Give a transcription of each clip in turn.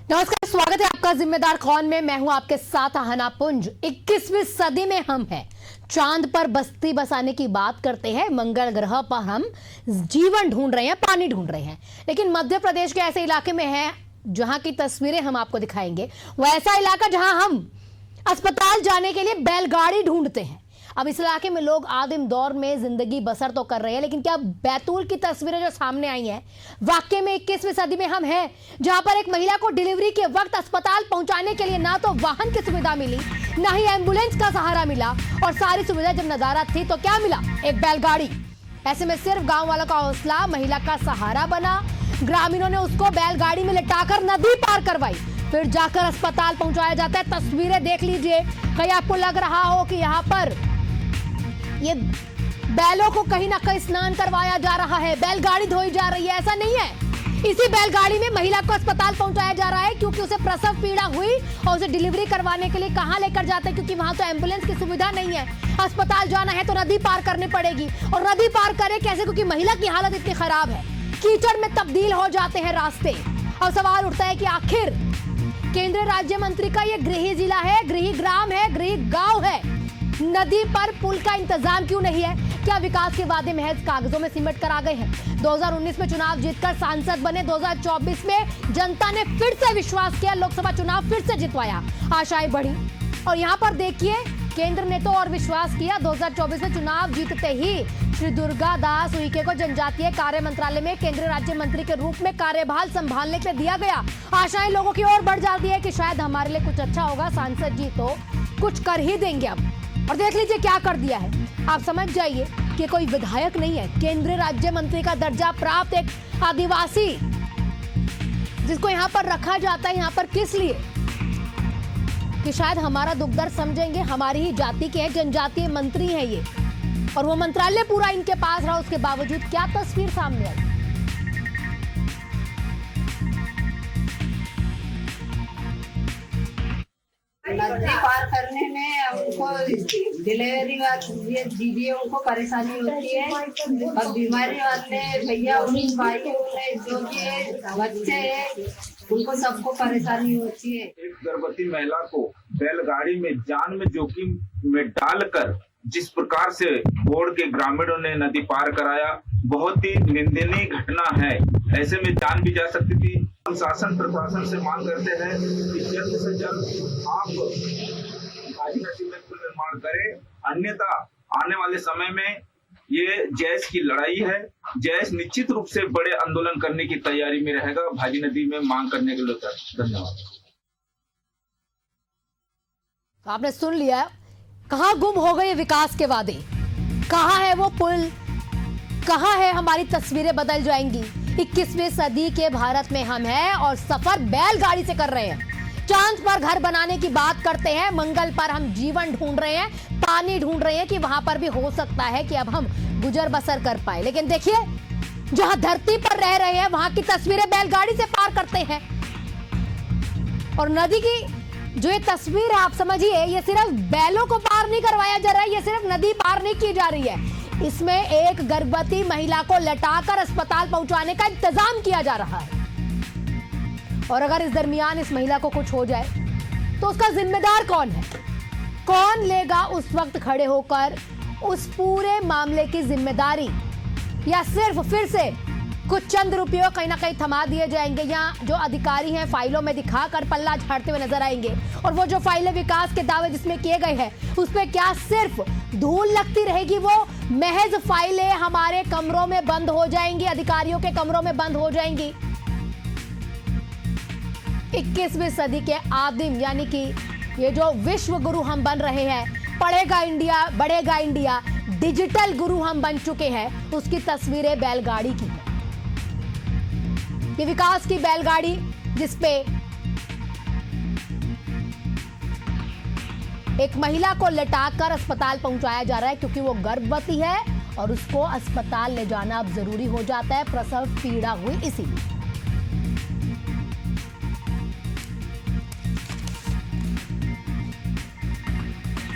नमस्कार, स्वागत है आपका जिम्मेदार कौन में। मैं हूं आपके साथ हना पुंज। 21वीं सदी में हम हैं, चांद पर बस्ती बसाने की बात करते हैं, मंगल ग्रह पर हम जीवन ढूंढ रहे हैं, पानी ढूंढ रहे हैं। लेकिन मध्य प्रदेश के ऐसे इलाके में है जहां की तस्वीरें हम आपको दिखाएंगे, वो ऐसा इलाका जहां हम अस्पताल जाने के लिए बैलगाड़ी ढूंढते हैं। अब इस इलाके में लोग आदिम दौर में जिंदगी बसर तो कर रहे हैं, लेकिन क्या बैतूल की तस्वीरें जो सामने आई हैं, वाकई में 21वीं सदी में हम हैं, जहां पर एक महिला को डिलीवरी के वक्त अस्पताल पहुंचाने के लिए ना तो वाहन की सुविधा मिली, ना ही एम्बुलेंस का सहारा मिला, और सारी सुविधा जब नदारद थी तो क्या मिला? एक बैलगाड़ी। ऐसे में सिर्फ गांव वालों का हौसला महिला का सहारा बना। ग्रामीणों ने उसको बैलगाड़ी में लिटाकर नदी पार करवाई, फिर जाकर अस्पताल पहुंचाया जाता है। तस्वीरें देख लीजिए। कहीं आपको लग रहा हो कि यहाँ पर ये बैलों को कहीं ना कहीं स्नान करवाया जा रहा है, बैलगाड़ी धोई जा रही है, ऐसा नहीं है। इसी बैलगाड़ी में महिला को अस्पताल पहुंचाया जा रहा है, क्योंकि उसे प्रसव पीड़ा हुई और उसे डिलीवरी करवाने के लिए कहां लेकर जाते हैं, क्योंकि वहां तो एम्बुलेंस की सुविधा नहीं है। अस्पताल जाना है तो नदी पार करनी पड़ेगी, और नदी पार करे कैसे, क्योंकि महिला की हालत इतनी खराब है, कीचड़ में तब्दील हो जाते हैं रास्ते। और सवाल उठता है कि आखिर केंद्रीय राज्य मंत्री का यह गृह जिला है, गृह ग्राम है, गृह गांव है, नदी पर पुल का इंतजाम क्यों नहीं है? क्या विकास के वादे महज कागजों में सिमट कर आ गए हैं? 2019 में चुनाव जीतकर सांसद बने, 2024 में जनता ने फिर से विश्वास किया, लोकसभा चुनाव फिर से जितवाया, आशाएं बढ़ी। और यहां पर देखिए, केंद्र ने तो और विश्वास किया। 2024 में चुनाव जीतते ही श्री दुर्गा दास उइके को जनजातीय कार्य मंत्रालय में केंद्रीय राज्य मंत्री के रूप में कार्यभार संभालने के लिए दिया गया। आशाएं लोगों की ओर बढ़ जाती है कि शायद हमारे लिए कुछ अच्छा होगा, सांसद जी तो कुछ कर ही देंगे अब। और देख लीजिए क्या कर दिया है। आप समझ जाइए कि कोई विधायक नहीं है, केंद्रीय राज्य मंत्री का दर्जा प्राप्त एक आदिवासी, जिसको यहाँ पर रखा जाता है यहाँ पर किस लिए? कि शायद हमारा दुख दर्द समझेंगे, हमारी ही जाति के हैं, जनजातीय मंत्री हैं ये, और वो मंत्रालय पूरा इनके पास रहा, उसके बावजूद क्या तस्वीर सामने आई। नदी पार करने में हमको डिलीवरी वाले दीदी उनको परेशानी होती है, और बीमारी वाले भैया उन्हीं भाई जो भी बच्चे हैं उनको सबको परेशानी होती है। एक गर्भवती महिला को बैलगाड़ी में जान में जोखिम में डालकर जिस प्रकार से बोर्ड के ग्रामीणों ने नदी पार कराया, बहुत ही निंदनीय घटना है। ऐसे में जान भी जा सकती थी। हम शासन प्रशासन से मांग करते हैं कि जल्द से जल्द आप भाजी नदी में पुल निर्माण करें, अन्यथा आने वाले समय में ये जैश की लड़ाई है। जैश निश्चित रूप से बड़े आंदोलन करने की तैयारी में रहेगा भाजी नदी में मांग करने के लिए। धन्यवाद। आपने सुन लिया, कहां गुम हो गए विकास के वादे, कहां है वो पुल, कहां है हमारी तस्वीरें बदल जाएंगी। 21वीं सदी के भारत में हम हैं और सफर बैलगाड़ी से कर रहे हैं। चांद पर घर बनाने की बात करते हैं, मंगल पर हम जीवन ढूंढ रहे हैं, पानी ढूंढ रहे हैं कि वहां पर भी हो सकता है कि अब हम गुजर बसर कर पाए। लेकिन देखिए, जहां धरती पर रह रहे हैं वहां की तस्वीरें बैलगाड़ी से पार करते हैं। और नदी की जो ये तस्वीर है, आप समझिए, ये सिर्फ बैलों को पार नहीं करवाया जा रहा है, ये सिर्फ नदी पार नहीं की जा रही है, इसमें एक गर्भवती महिला को लटाकर अस्पताल पहुंचाने का इंतजाम किया जा रहा है। और अगर इस दरमियान इस महिला को कुछ हो जाए तो उसका जिम्मेदार कौन है? कौन लेगा उस वक्त खड़े होकर उस पूरे मामले की जिम्मेदारी? या सिर्फ फिर से कुछ चंद रुपयों कहीं ना कहीं थमा दिए जाएंगे, या जो अधिकारी हैं फाइलों में दिखाकर पल्ला झाड़ते हुए नजर आएंगे, और वो जो फाइलें विकास के दावे जिसमें किए गए हैं उस पर क्या सिर्फ धूल लगती रहेगी? वो महज फाइलें हमारे कमरों में बंद हो जाएंगी, अधिकारियों के कमरों में बंद हो जाएंगी। 21वीं सदी के आदिम, यानी कि ये जो विश्व गुरु हम बन रहे हैं, पढ़ेगा इंडिया बढ़ेगा इंडिया, डिजिटल गुरु हम बन चुके हैं, उसकी तस्वीरें बैलगाड़ी की है। ये विकास की बैलगाड़ी जिसपे एक महिला को लटाकर अस्पताल पहुंचाया जा रहा है, क्योंकि वो गर्भवती है और उसको अस्पताल ले जाना अब जरूरी हो जाता है, प्रसव पीड़ा हुई इसीलिए।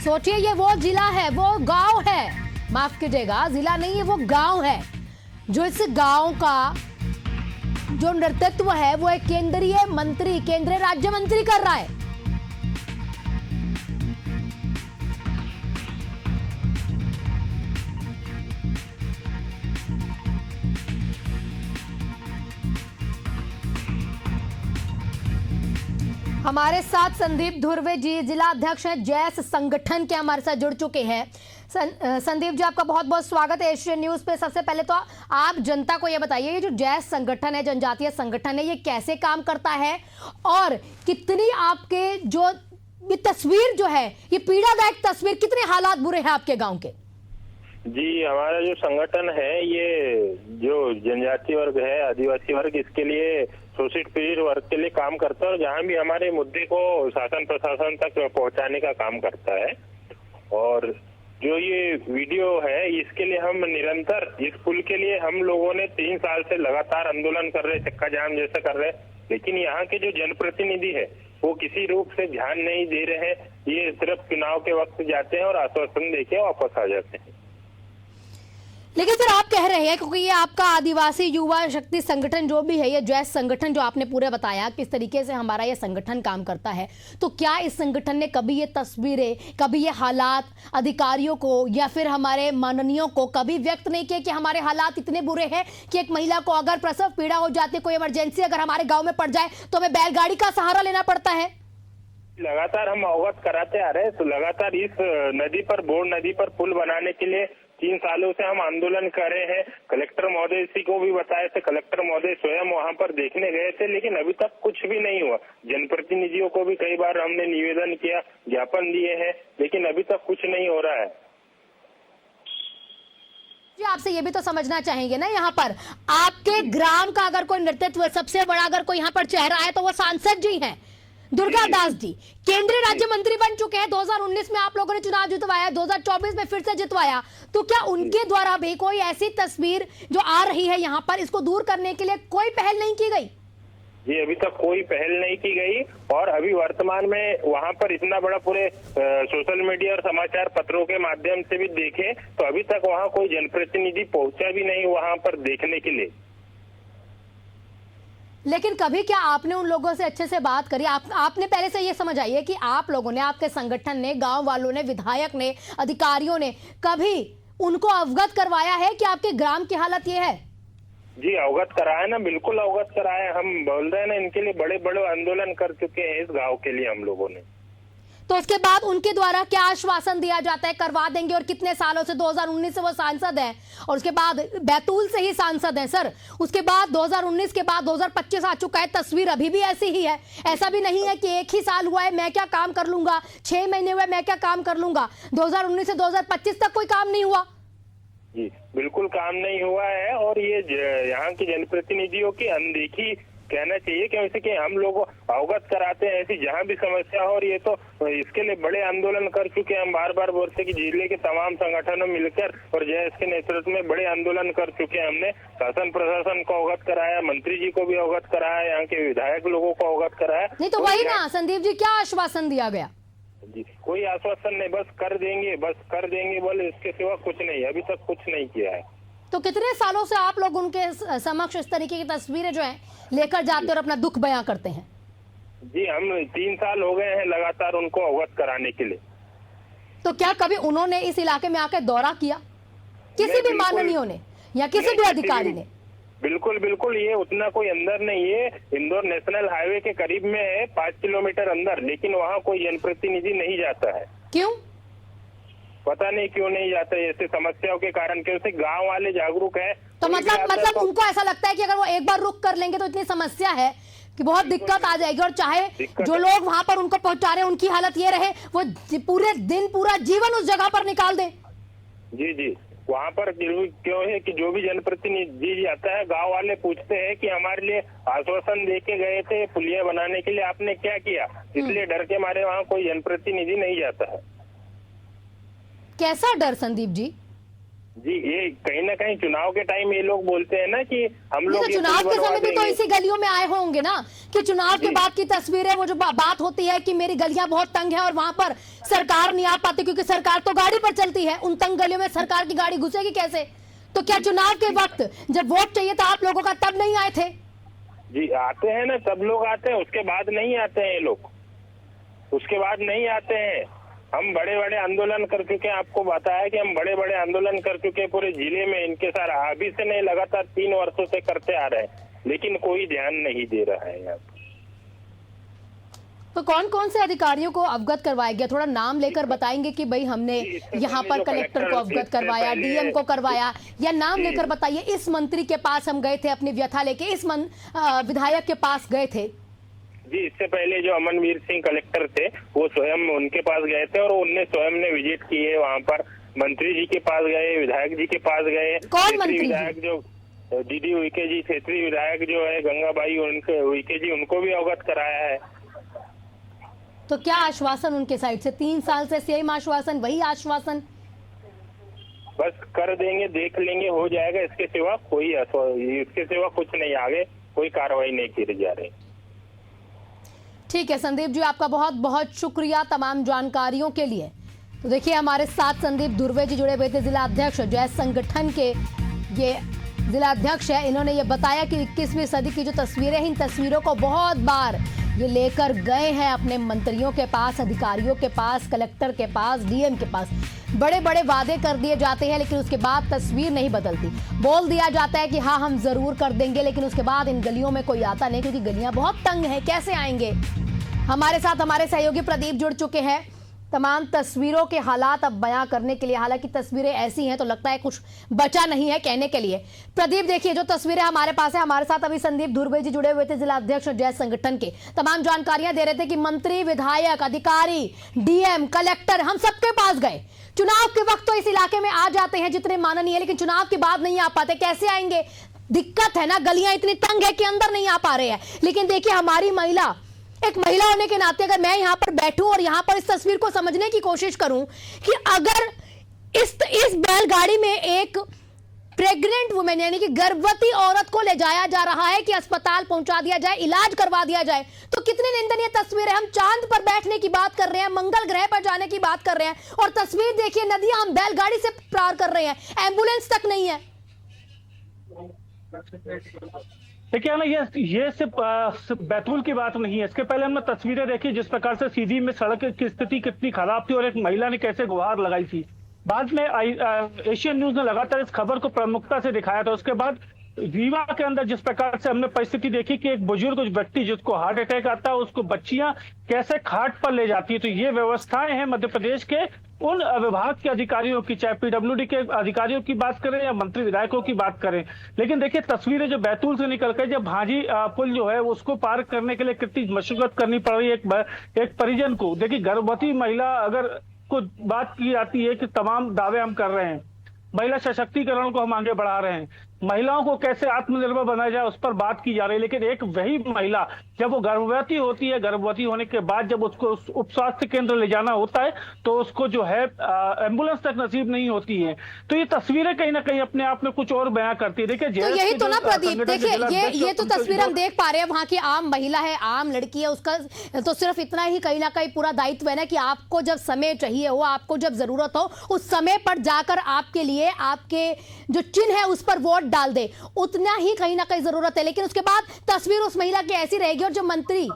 सोचिए, ये वो जिला है, वो गांव है, माफ कीजिएगा जिला नहीं है, वो गांव है, जो इस गांव का जो नेतृत्व है वो एक केंद्रीय मंत्री, केंद्रीय राज्य मंत्री कर रहा है। हमारे साथ संदीप धुर्वे जी, जिला अध्यक्ष हैं जैस संगठन के, हमारे साथ जुड़ चुके हैं। संदीप जी, आपका बहुत बहुत स्वागत है एशियन न्यूज पे। सबसे पहले तो आप जनता को ये बताइए, ये जो जैस संगठन है, जनजातीय संगठन है, ये कैसे काम करता है और कितनी आपके जो ये तस्वीर जो है, ये पीड़ादायक तस्वीर, कितने हालात बुरे हैं आपके गांव के? जी, हमारा जो संगठन है, ये जो जनजातीय वर्ग है, आदिवासी वर्ग, इसके लिए शोषित पीड़ित वर्ग के लिए काम करता है और जहाँ भी हमारे मुद्दे को शासन प्रशासन तक पहुंचाने का काम करता है। और जो ये वीडियो है, इसके लिए हम निरंतर, इस पुल के लिए हम लोगों ने 3 साल से लगातार आंदोलन कर रहे, चक्का जाम जैसा कर रहे, लेकिन यहाँ के जो जनप्रतिनिधि है वो किसी रूप से ध्यान नहीं दे रहे हैं। ये सिर्फ चुनाव के वक्त जाते हैं और आश्वासन देके वापस आ जाते हैं। लेकिन सर, आप कह रहे हैं क्योंकि ये आपका आदिवासी युवा शक्ति संगठन जो भी है, ये जैस संगठन जो आपने पूरे बताया किस तरीके से हमारा ये संगठन काम करता है, तो क्या इस संगठन ने कभी ये तस्वीरें, कभी ये हालात अधिकारियों को या फिर हमारे माननीयों को कभी व्यक्त नहीं किए कि हमारे हालात इतने बुरे हैं कि एक महिला को अगर प्रसव पीड़ा हो जाती है, कोई इमरजेंसी अगर हमारे गाँव में पड़ जाए तो हमें बैलगाड़ी का सहारा लेना पड़ता है? लगातार हम अवगत कराते आ रहे हैं। तो लगातार इस नदी पर, बोर्ड नदी पर पुल बनाने के लिए 3 सालों से हम आंदोलन कर रहे हैं। कलेक्टर महोदय जी को भी बताए थे, कलेक्टर महोदय स्वयं वहां पर देखने गए थे, लेकिन अभी तक कुछ भी नहीं हुआ। जनप्रतिनिधियों को भी कई बार हमने निवेदन किया, ज्ञापन दिए हैं, लेकिन अभी तक कुछ नहीं हो रहा है। जी, आपसे ये भी तो समझना चाहेंगे ना, यहाँ पर आपके ग्राम का अगर कोई नेतृत्व, सबसे बड़ा अगर कोई यहाँ पर चेहरा है तो वो सांसद जी हैं, दुर्गा दास जी, केंद्रीय राज्य मंत्री बन चुके हैं। 2019 में आप लोगों ने चुनाव जितवाया, 2024 में फिर से जितवाया, तो क्या उनके द्वारा भी कोई ऐसी तस्वीर जो आ रही है यहाँ पर, इसको दूर करने के लिए कोई पहल नहीं की गई? जी, अभी तक कोई पहल नहीं की गई और अभी वर्तमान में वहां पर इतना बड़ा पूरे सोशल मीडिया और समाचार पत्रों के माध्यम से भी देखें तो अभी तक वहां कोई जनप्रतिनिधि पहुंचा भी नहीं वहां पर देखने के लिए। लेकिन कभी क्या आपने उन लोगों से अच्छे से बात करी? आपने पहले से ये समझ आइए कि आप लोगों ने, आपके संगठन ने, गांव वालों ने, विधायक ने, अधिकारियों ने कभी उनको अवगत करवाया है कि आपके ग्राम की हालत ये है? जी, अवगत कराया ना, बिल्कुल अवगत कराया। हम बोल रहे हैं ना, इनके लिए बड़े बड़े आंदोलन कर चुके हैं इस गाँव के लिए हम लोगों ने। तो उसके बाद उनके द्वारा क्या आश्वासन दिया जाता है, करवा देंगे? और कितने सालों से, 2019 से वो सांसद हैं और उसके बाद बैतूल से ही सांसद हैं सर। उसके बाद 2019 के बाद 2025 आ चुका है, तस्वीर अभी भी ऐसी ही है। ऐसा भी नहीं है कि 1 ही साल हुआ है मैं क्या काम कर लूंगा, 6 महीने हुए मैं क्या काम कर लूंगा। 2019 से 2025 तक कोई काम नहीं हुआ। जी, बिल्कुल काम नहीं हुआ है और ये यहाँ की जनप्रतिनिधियों की अनदेखी कहना चाहिए, क्योंकि हम लोग अवगत कराते हैं ऐसी जहाँ भी समस्या हो। और ये तो इसके लिए बड़े आंदोलन कर चुके हैं। हम बार बार बोलते कि जिले के तमाम संगठनों मिलकर और जैस के नेतृत्व में बड़े आंदोलन कर चुके हैं। हमने शासन प्रशासन को अवगत कराया, मंत्री जी को भी अवगत कराया, यहाँ के विधायक लोगों को अवगत कराया। नहीं तो वही ना संदीप जी, क्या आश्वासन दिया गया? जी, कोई आश्वासन नहीं, बस कर देंगे, बस कर देंगे बोले, इसके सिवा कुछ नहीं, अभी तक कुछ नहीं किया है। तो कितने सालों से आप लोग उनके समक्ष इस तरीके की तस्वीरें जो है लेकर जाते और अपना दुख बयां करते हैं? जी, हम 3 साल हो गए हैं लगातार उनको अवगत कराने के लिए। तो क्या कभी उन्होंने इस इलाके में आकर दौरा किया, किसी भी माननीयों ने या किसी भी अधिकारी ने? बिल्कुल बिल्कुल, ये उतना कोई अंदर नहीं है। इंदौर नेशनल हाईवे के करीब में है, 5 किलोमीटर अंदर, लेकिन वहाँ कोई जनप्रतिनिधि नहीं जाता है। क्यों? पता नहीं क्यों नहीं जाता, ऐसे समस्याओं के कारण। क्योंकि गांव वाले जागरूक है। तो मतलब उनको ऐसा लगता है कि अगर वो एक बार रुक कर लेंगे तो इतनी समस्या है कि बहुत दिक्कत आ जाएगी, और चाहे जो लोग वहां पर उनको पहुंचा रहे हैं उनकी हालत ये रहे, वो पूरे दिन, पूरा जीवन उस जगह पर निकाल दें। जी जी, वहाँ पर क्यों है कि जो भी जनप्रतिनिधि आता है, गांव वाले पूछते हैं कि हमारे लिए आश्वासन देके गए थे पुलिया बनाने के लिए, आपने क्या किया? इसलिए डर के मारे वहाँ कोई जनप्रतिनिधि नहीं जाता है। कैसा डर संदीप जी? जी, ये कहीं ना कहीं चुनाव के टाइम ये लोग बोलते हैं ना कि हम लोग चुनाव के समय भी तो इसी गलियों में आए होंगे ना, कि चुनाव के बाद की तस्वीरें, वो जो बात होती है कि मेरी गलियां बहुत तंग है और वहां पर सरकार नहीं आ पाती क्योंकि सरकार तो गाड़ी पर चलती है, उन तंग गलियों में सरकार की गाड़ी घुसेगी कैसे? तो क्या चुनाव के वक्त जब वोट चाहिए था आप लोगों का, तब नहीं आए थे? जी आते हैं ना, सब लोग आते हैं, उसके बाद नहीं आते हैं ये लोग, उसके बाद नहीं आते हैं। हम बड़े बड़े आंदोलन कर चुके हैं, आपको बताया कि हम बड़े बड़े आंदोलन कर चुके हैं पूरे जिले में इनके साथ, अभी से नहीं लगातार 3 वर्षों से करते आ रहे हैं, लेकिन कोई ध्यान नहीं दे रहा है यहाँ। तो कौन कौन से अधिकारियों को अवगत करवाया गया, थोड़ा नाम लेकर बताएंगे कि भाई हमने यहाँ पर कलेक्टर को अवगत करवाया, डीएम को करवाया, या नाम लेकर बताइए। इस मंत्री के पास हम गए थे अपनी व्यथा लेके, इस विधायक के पास गए थे। जी इससे पहले जो अमनवीर सिंह कलेक्टर थे वो स्वयं उनके पास गए थे और उनने स्वयं ने विजिट किए वहाँ पर, मंत्री जी के पास गए, विधायक जी के पास गए। कौन मंत्री? विधायक जो दीदी उइके जी, क्षेत्रीय विधायक जो है गंगाबाई उनके उइके जी, उनको भी अवगत कराया है। तो क्या आश्वासन उनके साइड से? 3 साल से सेम आश्वासन, वही आश्वासन, बस कर देंगे, देख लेंगे, हो जाएगा, इसके सिवा कुछ नहीं, आगे कोई कार्रवाई नहीं की जा रही। ठीक है संदीप जी, आपका बहुत बहुत शुक्रिया तमाम जानकारियों के लिए। तो देखिए हमारे साथ संदीप धुर्वे जी जुड़े हुए थे, जिला अध्यक्ष जय संगठन के ये जिला अध्यक्ष है। इन्होंने ये बताया कि 21वीं सदी की जो तस्वीरें हैं, इन तस्वीरों को बहुत बार ये लेकर गए हैं अपने मंत्रियों के पास, अधिकारियों के पास, कलेक्टर के पास, डीएम के पास। बड़े बड़े वादे कर दिए जाते हैं लेकिन उसके बाद तस्वीर नहीं बदलती। बोल दिया जाता है कि हाँ हम जरूर कर देंगे, लेकिन उसके बाद इन गलियों में कोई आता नहीं, क्योंकि गलियां बहुत तंग हैं, कैसे आएंगे। हमारे साथ हमारे सहयोगी प्रदीप जुड़ चुके हैं तमाम तस्वीरों के हालात अब बयां करने के लिए। हालांकि तस्वीरें ऐसी हैं तो लगता है कुछ बचा नहीं है कहने के लिए। प्रदीप देखिए जो तस्वीरें हमारे पास है, हमारे साथ अभी संदीप धुर्वे जी जुड़े हुए थे, जिला अध्यक्ष जय संगठन के। तमाम जानकारियां दे रहे थे कि मंत्री, विधायक, अधिकारी, डीएम, कलेक्टर, हम सबके पास गए। चुनाव के वक्त तो इस इलाके में आ जाते हैं जितने माननीय, लेकिन चुनाव के बाद नहीं आ पाते। कैसे आएंगे? दिक्कत है ना, गलियां इतनी तंग है कि अंदर नहीं आ पा रहे हैं। लेकिन देखिए हमारी महिला, एक महिला होने के नाते अगर मैं यहां पर बैठूं और यहां पर इस तस्वीर को समझने की कोशिश करूं कि अगर इस बैलगाड़ी में एक प्रेग्नेंट वुमेन यानी कि गर्भवती औरत को ले जाया जा रहा है कि अस्पताल पहुंचा दिया जाए, इलाज करवा दिया जाए, तो कितनी निंदनीय तस्वीर है। हम चांद पर बैठने की बात कर रहे हैं, मंगल ग्रह पर जाने की बात कर रहे हैं, और तस्वीर देखिए नदियां हम बैलगाड़ी से पार कर रहे हैं, एम्बुलेंस तक नहीं है। देखिए ना, ये सिर्फ बैतूल की बात नहीं है। इसके पहले हमने तस्वीरें देखी जिस प्रकार से सीधी में सड़क की स्थिति कितनी खराब थी और एक महिला ने कैसे गुहार लगाई थी। बाद में एशियन न्यूज ने लगातार इस खबर को प्रमुखता से दिखाया था। उसके बाद रीवा के अंदर जिस प्रकार से हमने परिस्थिति देखी कि एक बुजुर्ग व्यक्ति जिसको हार्ट अटैक आता है, उसको बच्चियां कैसे खाट पर ले जाती है। तो ये व्यवस्थाएं हैं मध्य प्रदेश के उन विभाग के अधिकारियों की, चाहे पीडब्ल्यूडी के अधिकारियों की बात करें या मंत्री विधायकों की बात करें। लेकिन देखिए तस्वीरें जो बैतूल से निकल कर जब भांजी पुल जो है उसको पार करने के लिए कितनी मशक्कत करनी पड़ रही है एक परिजन को। देखिए गर्भवती महिला अगर को बात की जाती है कि तमाम दावे हम कर रहे हैं, महिला सशक्तिकरण को हम आगे बढ़ा रहे हैं, महिलाओं को कैसे आत्मनिर्भर बनाया जाए उस पर बात की जा रही है। लेकिन एक वही महिला जब वो गर्भवती होती है, गर्भवती होने के बाद जब उसको उप स्वास्थ्य केंद्र ले जाना होता है तो उसको जो है एम्बुलेंस तक नसीब नहीं होती है। तो ये तस्वीरें कहीं ना कहीं अपने आप में कुछ और बयां करती है। देखिए तो यही तो ना प्रदीप, देखिए ये तो तस्वीर हम देख पा रहे हैं, वहां की आम महिला है, आम लड़की है, उसका तो सिर्फ इतना ही कहीं ना कहीं पूरा दायित्व है ना कि आपको जब समय चाहिए हो, आपको जब जरूरत हो, उस समय पर जाकर आपके लिए आपके जो चिन्ह है उस पर वोट डाल दे, उतना ही कहीं ना कहीं जरूरत है। लेकिन उसके बाद तस्वीर उस महिला की ऐसी रहेगी और जो मंत्री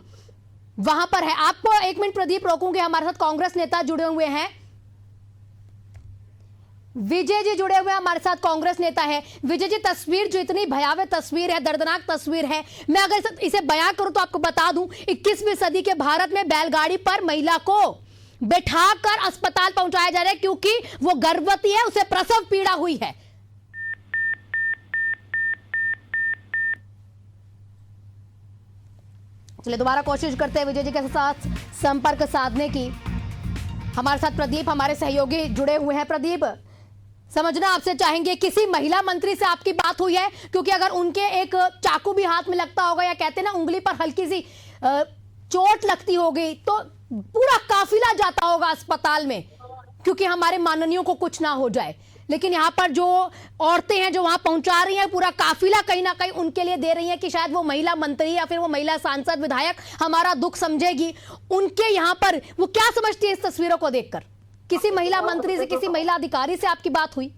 वहां पर है। आपको 1 मिनट प्रदीप रोकूंगे, हमारे साथ कांग्रेस नेता जुड़े हुए हैं, विजय जी जुड़े हुए हैं हमारे साथ, कांग्रेस नेता है। विजय जी तस्वीर जो इतनी भयावह तस्वीर है, दर्दनाक तस्वीर है, मैं अगर इसे बयां करूं तो आपको बता दूं 21वीं सदी के भारत में बैलगाड़ी पर महिला को बैठाकर अस्पताल पहुंचाया जा रहा है क्योंकि वो गर्भवती है, उसे प्रसव पीड़ा हुई है। चलिए दोबारा कोशिश करते हैं विजय जी के साथ संपर्क साधने की। हमारे साथ प्रदीप, हमारे सहयोगी जुड़े हुए हैं। प्रदीप, समझना आपसे चाहेंगे किसी महिला मंत्री से आपकी बात हुई है? क्योंकि अगर उनके एक चाकू भी हाथ में लगता होगा या कहते हैं ना उंगली पर हल्की सी चोट लगती होगी तो पूरा काफिला जाता होगा अस्पताल में, क्योंकि हमारे माननीयों को कुछ ना हो जाए। लेकिन यहाँ पर जो औरतें हैं जो वहां पहुंचा रही हैं, पूरा काफिला कहीं ना कहीं उनके लिए दे रही हैं कि शायद वो महिला मंत्री या फिर वो महिला सांसद, विधायक हमारा दुख समझेगी। उनके यहाँ पर वो क्या समझती है इस तस्वीरों को देखकर? किसी महिला मंत्री से, किसी महिला अधिकारी से आपकी बात हुई?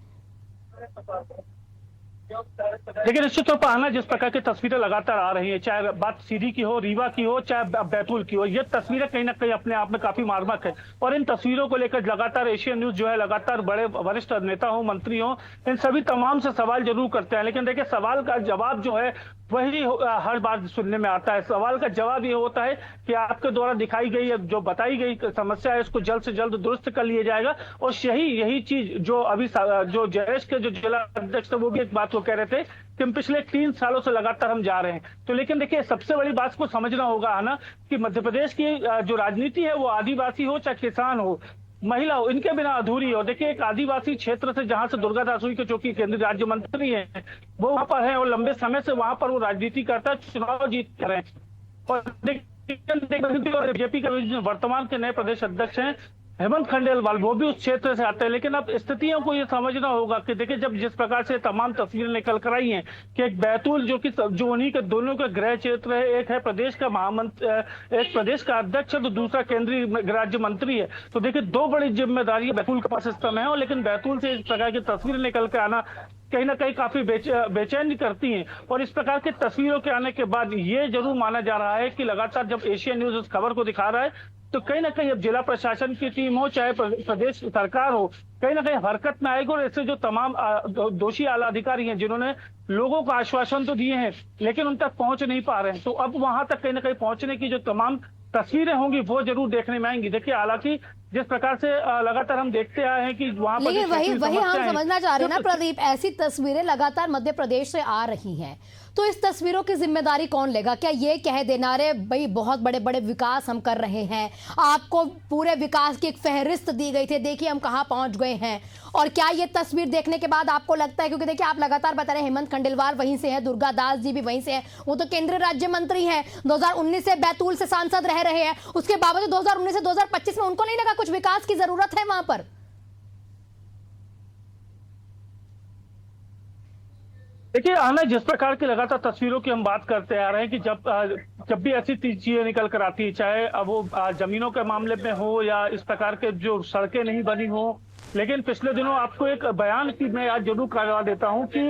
लेकिन निश्चित तौर पर आना जिस प्रकार की तस्वीरें लगातार आ रही है, चाहे बात सीधी की हो, रीवा की हो, चाहे बैतूल की हो, ये तस्वीरें कहीं ना कहीं अपने आप में काफी मार्मिक है। और इन तस्वीरों को लेकर लगातार एशियन न्यूज जो है लगातार बड़े वरिष्ठ नेता हो, मंत्री हो, इन सभी तमाम से सवाल जरूर करते हैं। लेकिन देखिए, सवाल का जवाब जो है वही हर बार सुनने में आता है। सवाल का जवाब ये होता है कि आपके द्वारा दिखाई गई जो बताई गई समस्या है उसको जल्द से जल्द दुरुस्त कर लिया जाएगा। और यही चीज जो अभी जो जयेश के जो जिला अध्यक्ष थे वो भी एक बात को कह रहे थे कि हम पिछले 3 सालों से लगातार हम जा रहे हैं। तो लेकिन देखिए, सबसे बड़ी बात को समझना होगा है ना कि मध्य प्रदेश की जो राजनीति है वो आदिवासी हो चाहे किसान हो, महिला हो, इनके बिना अधूरी हो। देखिए, एक आदिवासी क्षेत्र से जहां से दुर्गा दासुई के जो कि केंद्रीय राज्य मंत्री है वो वहां पर है और लंबे समय से वहां पर वो राजनीति करता है, चुनाव जीत रहे हैं। और बीजेपी के वर्तमान के नए प्रदेश अध्यक्ष हैं हेमंत खंडेलवाल, वो भी उस क्षेत्र से आते हैं। लेकिन अब स्थितियों को ये समझना होगा कि देखिए, जब जिस प्रकार से तमाम तस्वीरें निकल कर आई हैं कि एक बैतूल जो उन्हीं के दोनों का गृह क्षेत्र है, एक है प्रदेश का एक प्रदेश का अध्यक्ष है तो दूसरा केंद्रीय राज्य मंत्री है। तो देखिए, 2 बड़ी जिम्मेदारी बैतूल के पास इस समय है। और लेकिन बैतूल से इस प्रकार की तस्वीरें निकल के आना कहीं ना कहीं काफी बेचैन करती हैं। और इस प्रकार की तस्वीरों के आने के बाद ये जरूर माना जा रहा है कि लगातार जब एशियन न्यूज इस खबर को दिखा रहा है तो कहीं ना कहीं अब जिला प्रशासन की टीम हो चाहे प्रदेश सरकार हो, कहीं ना कहीं हरकत में आएगी। और इससे जो तमाम दोषी आला अधिकारी हैं जिन्होंने लोगों को आश्वासन तो दिए हैं लेकिन उन तक पहुंच नहीं पा रहे हैं, तो अब वहां तक कहीं ना कहीं पहुंचने की जो तमाम तस्वीरें होंगी वो जरूर देखने में आएंगी। देखिए, हालांकि जिस प्रकार से लगातार हम देखते आए हैं कि वहां पर लेकिन वही हम समझना चाह रहे हैं ना प्रदीप, ऐसी तस्वीरें लगातार मध्य प्रदेश से आ रही हैं तो इस तस्वीरों की जिम्मेदारी कौन लेगा? क्या ये कह देना रे भाई बहुत बड़े बड़े विकास हम कर रहे हैं, आपको पूरे विकास की एक फहरिस्त दी गई थी, देखिए हम कहां पहुंच गए हैं? और क्या ये तस्वीर देखने के बाद आपको लगता है, क्योंकि देखिए आप लगातार बता रहे हैं हेमंत खंडेलवाल वहीं से है, दुर्गा दास जी भी वहीं से हैं, वो तो केंद्रीय राज्य मंत्री हैं, 2019 से बैतूल से सांसद रह रहे हैं, उसके बावजूद 2019 से 2025 में उनको नहीं लगा कुछ विकास की जरूरत है वहां पर? देखिए, आना जिस प्रकार की लगातार तस्वीरों की हम बात करते आ रहे हैं कि जब भी ऐसी चीजें निकल कर आती है, चाहे अब वो जमीनों के मामले में हो या इस प्रकार के जो सड़कें नहीं बनी हो। लेकिन पिछले दिनों आपको एक बयान की मैं आज जरूर करवा देता हूं कि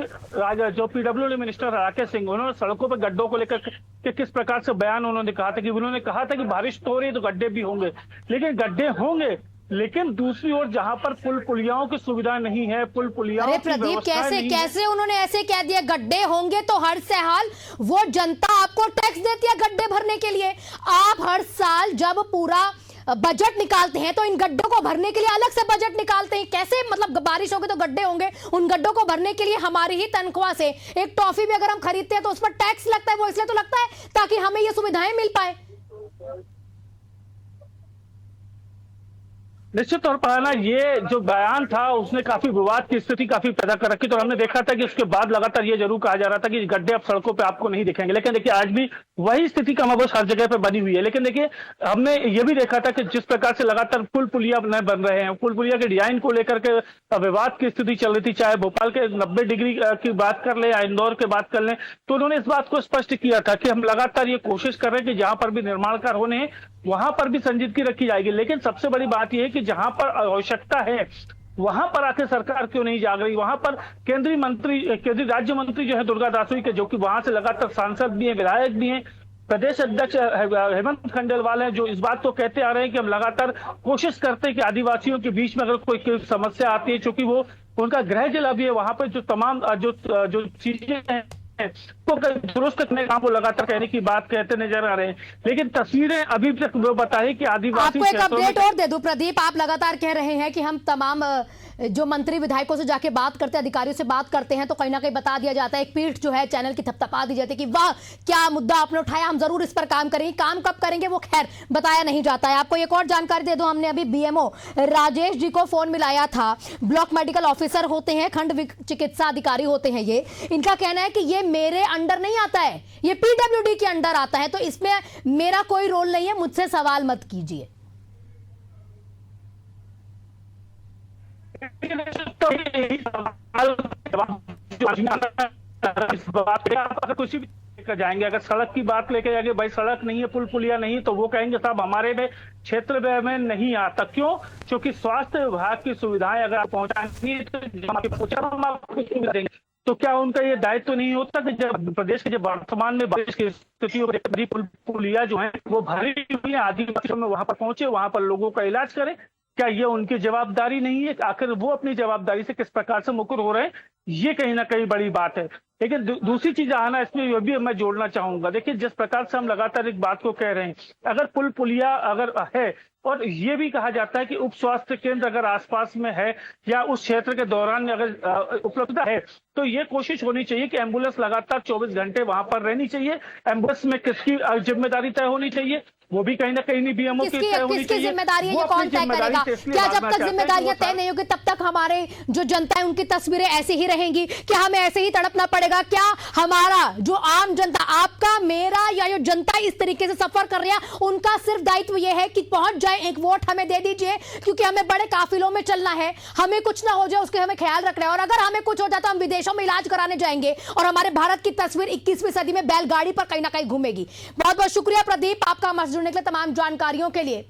जो पीडब्ल्यूडी मिनिस्टर राकेश सिंह, उन्होंने सड़कों पर गड्ढों को लेकर के किस प्रकार से बयान उन्होंने कहा था कि उन्होंने कहा था कि बारिश तो हो रही है तो गड्ढे भी होंगे, लेकिन गड्ढे होंगे लेकिन दूसरी ओर जहां पर पुल पुलियाओं की सुविधा नहीं है, पुल पुलियाओं अरे प्रदीप, कैसे उन्होंने ऐसे कह दिया गड्ढे होंगे तो हर साल वो जनता आपको टैक्स देती है गड्ढे भरने के लिए। आप हर साल जब पूरा बजट निकालते हैं तो इन गड्ढों को भरने के लिए अलग से बजट निकालते हैं। कैसे मतलब बारिश होगी तो गड्ढे होंगे, उन गड्ढों को भरने के लिए हमारी ही तनख्वाह से एक टॉफी भी अगर हम खरीदते हैं तो उस पर टैक्स लगता है, वो इसलिए तो लगता है ताकि हमें ये सुविधाएं मिल पाए। निश्चित तौर पर ना ये जो बयान था उसने काफी विवाद की स्थिति काफी पैदा कर रखी। तो हमने देखा था कि उसके बाद लगातार ये जरूर कहा जा रहा था कि गड्ढे अब सड़कों पे आपको नहीं दिखेंगे, लेकिन देखिए आज भी वही स्थिति कमोबेश हर जगह पे बनी हुई है। लेकिन देखिए, हमने ये भी देखा था कि जिस प्रकार से लगातार पुल पुलिया बन रहे हैं, पुल पुलिया के डिजाइन को लेकर के विवाद की स्थिति चल रही थी, चाहे भोपाल के 90 डिग्री की बात कर ले या इंदौर की बात कर ले, तो उन्होंने इस बात को स्पष्ट किया था कि हम लगातार ये कोशिश कर रहे हैं कि जहां पर भी निर्माण कार्य होने हैं वहां पर भी संजीदगी रखी जाएगी। लेकिन सबसे बड़ी बात यह है कि जहां पर आवश्यकता है वहां पर आके सरकार क्यों नहीं जाग रही? वहां पर केंद्रीय राज्य मंत्री जो है दुर्गा दासुई के, जो कि वहां से लगातार सांसद भी हैं, विधायक भी हैं, प्रदेश अध्यक्ष हेमंत खंडेलवाल हैं, जो इस बात को कहते आ रहे हैं कि हम लगातार कोशिश करते हैं कि आदिवासियों के बीच में अगर कोई समस्या आती है, चूंकि वो उनका गृह जिला भी है, वहां पर जो तमाम जो चीजें हैं तो दुरुस्त करने का वो लगातार कहने की बात कहते नजर आ रहे हैं। लेकिन तस्वीरें अभी तक वो बताए कि आदिवासी आपको एक अपडेट और दे दूं प्रदीप, आप लगातार कह रहे हैं कि हम तमाम जो मंत्री विधायकों से जाके बात करते हैं, अधिकारियों से बात करते हैं तो कहीं ना कहीं बता दिया जाता है, एक पीठ जो है चैनल की थपथपा दी जाती है कि वाह क्या मुद्दा आपने उठाया, हम जरूर इस पर काम करेंगे। काम कब करेंगे वो खैर बताया नहीं जाता है। आपको एक और जानकारी दे दो, हमने अभी बीएमओ राजेश जी को फोन मिलाया था, ब्लॉक मेडिकल ऑफिसर होते हैं, खंड चिकित्सा अधिकारी होते हैं ये। इनका कहना है कि ये मेरे अंडर नहीं आता है, ये पीडब्ल्यूडी के अंडर आता है, तो इसमें मेरा कोई रोल नहीं है, मुझसे सवाल मत कीजिए। कुछ भी जाएंगे, अगर सड़क की बात लेके जाएंगे, भाई सड़क नहीं है, पुल पुलिया नहीं, तो वो कहेंगे साहब हमारे में क्षेत्र में नहीं आता। क्यों? क्योंकि स्वास्थ्य विभाग की सुविधाएं अगर आप पहुंचाएंगे तो हम आपको सुविधा देंगे। तो क्या उनका ये दायित्व तो नहीं होता कि जब प्रदेश के, जब वर्तमान में बारिश की स्थिति और पुलिया जो है वो भरी हुई है, आदिवासी में वहां पर पहुंचे, वहां पर लोगों का इलाज करें, क्या ये उनकी जवाबदारी नहीं है? आखिर वो अपनी जवाबदारी से किस प्रकार से मुकर हो रहे हैं, ये कहीं ना कहीं बड़ी बात है। लेकिन दूसरी चीज आना, इसमें ये भी मैं जोड़ना चाहूंगा। देखिए, जिस प्रकार से हम लगातार एक बात को कह रहे हैं, अगर पुलिया अगर है, और ये भी कहा जाता है कि उप स्वास्थ्य केंद्र अगर आसपास में है या उस क्षेत्र के दौरान अगर उपलब्धता है, तो ये कोशिश होनी चाहिए कि एम्बुलेंस लगातार 24 घंटे वहां पर रहनी चाहिए। एम्बुलेंस में किसकी जिम्मेदारी तय होनी चाहिए, वो भी कहीं ना कहीं नहीं बीएमओ की तय होनी चाहिए। जिम्मेदारी है, ये कौन तय करेगा? क्या जब तक जिम्मेदारियां तय नहीं होगी तब तक हमारे जो जनता है उनकी तस्वीरें ऐसी ही रहेंगी? क्या हमें ऐसे ही तड़पना पड़ेगा? क्या हमारा जो आम जनता, आपका मेरा या जो जनता इस तरीके से सफर कर रही है, उनका सिर्फ दायित्व यह है कि पहुंच जाए, एक वोट हमें दे दीजिए, क्योंकि हमें बड़े काफिलों में चलना है, हमें कुछ ना हो जाए उसके हमें ख्याल रखना है। और अगर हमें कुछ हो जाए तो हम विदेशों में इलाज कराने जाएंगे और हमारे भारत की तस्वीर 21वीं सदी में बैलगाड़ी पर कहीं ना कहीं घूमेगी। बहुत बहुत शुक्रिया प्रदीप, आपका हमसे जुड़ने के लिए, तमाम जानकारियों के लिए।